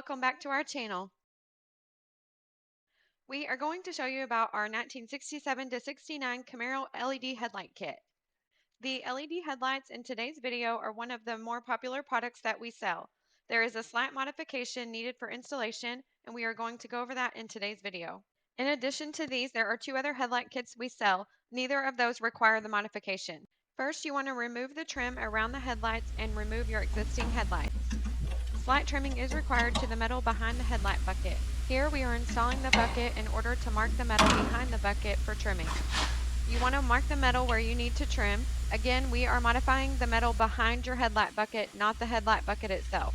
welcome back to our channel. We are going to show you about our 1967 to 69 Camaro LED Headlight Kit. The LED headlights in today's video are one of the more popular products that we sell. There is a slight modification needed for installation, and we are going to go over that in today's video. In addition to these, there are two other headlight kits we sell. Neither of those require the modification. First, you want to remove the trim around the headlights and remove your existing headlights. Slight trimming is required to the metal behind the headlight bucket. Here we are installing the bucket in order to mark the metal behind the bucket for trimming. You want to mark the metal where you need to trim. Again, we are modifying the metal behind your headlight bucket, not the headlight bucket itself.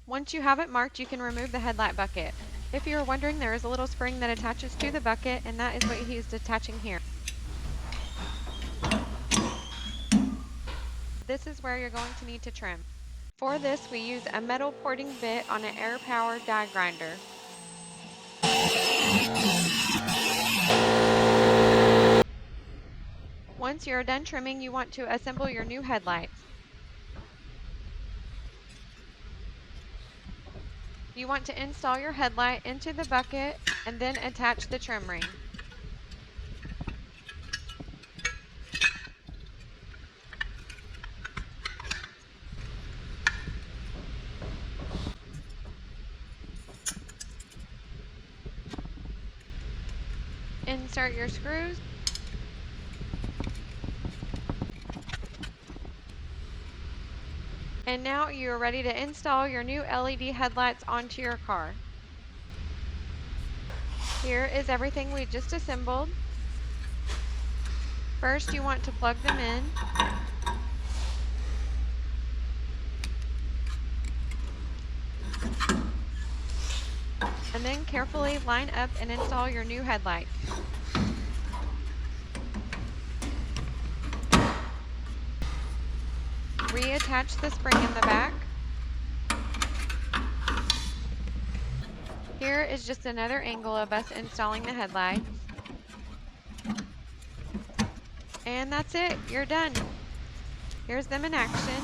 Once you have it marked, you can remove the headlight bucket. If you are wondering, there is a little spring that attaches to the bucket, and that is what he is attaching here. This is where you're going to need to trim. For this, we use a metal porting bit on an air-powered die grinder. Once you're done trimming, you want to assemble your new headlights. You want to install your headlight into the bucket and then attach the trim ring. Insert your screws. And now you are ready to install your new LED headlights onto your car. Here is everything we just assembled. First, you want to plug them in. And then carefully line up and install your new headlight. Reattach the spring in the back. Here is just another angle of us installing the headlights. And that's it, you're done. Here's them in action.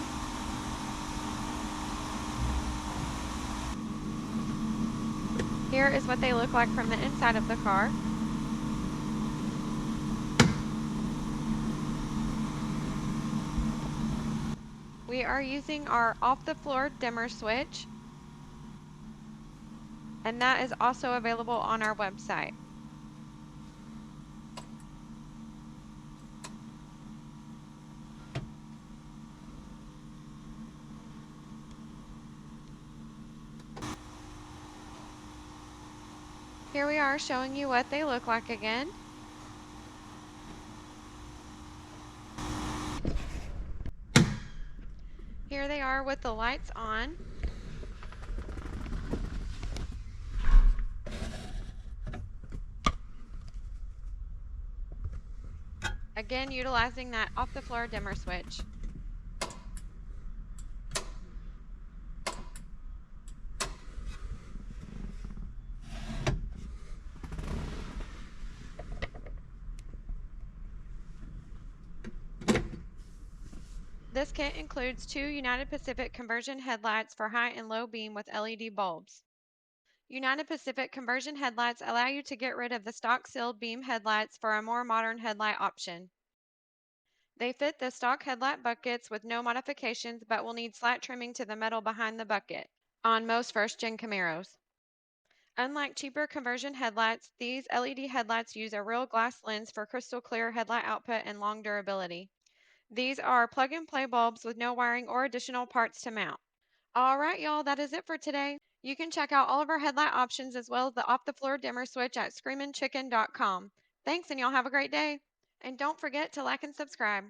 Here is what they look like from the inside of the car. We are using our off-the-floor dimmer switch, and that is also available on our website. Here we are showing you what they look like again. Here they are with the lights on. Again, utilizing that off-the-floor dimmer switch. This kit includes two United Pacific conversion headlights for high and low beam with LED bulbs. United Pacific conversion headlights allow you to get rid of the stock sealed beam headlights for a more modern headlight option. They fit the stock headlight buckets with no modifications, but will need slight trimming to the metal behind the bucket on most first-gen Camaros. Unlike cheaper conversion headlights, these LED headlights use a real glass lens for crystal clear headlight output and long durability. These are plug-and-play bulbs with no wiring or additional parts to mount. Alright y'all, that is it for today. You can check out all of our headlight options as well as the off-the-floor dimmer switch at screaminchicken.com. Thanks, and y'all have a great day. And don't forget to like and subscribe.